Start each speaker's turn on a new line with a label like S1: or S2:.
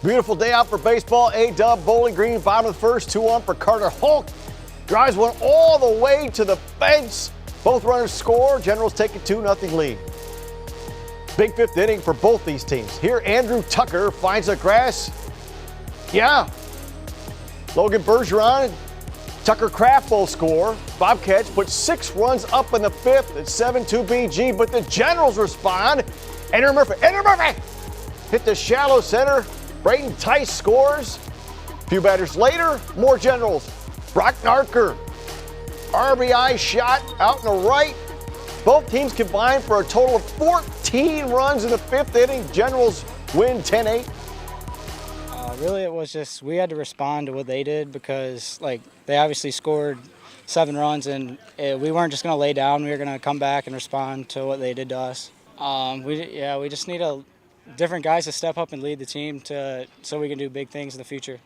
S1: Beautiful day out for baseball. A-Dub, Bowling Green, bottom of the first, 2-1 for Carter Hulk. Drives one all the way to the fence. Both runners score. Generals take a 2-0 lead. Big fifth inning for both these teams. Here, Andrew Tucker finds the grass. Yeah. Logan Bergeron, Tucker Kraft both score. Bobcats put 6 runs up in the fifth at 7-2 BG, but the Generals respond. Andrew Murphy hit the shallow center. Braden Tice scores. A few batters later, more Generals. Brock Narker, RBI shot out in the right. Both teams combined for a total of 14 runs in the fifth inning. Generals win 10-8.
S2: Really, it was just we had to respond to what they did because, they obviously scored 7 runs, and we weren't just going to lay down. We were going to come back and respond to what they did to us. We just need different guys to step up and lead the team so we can do big things in the future.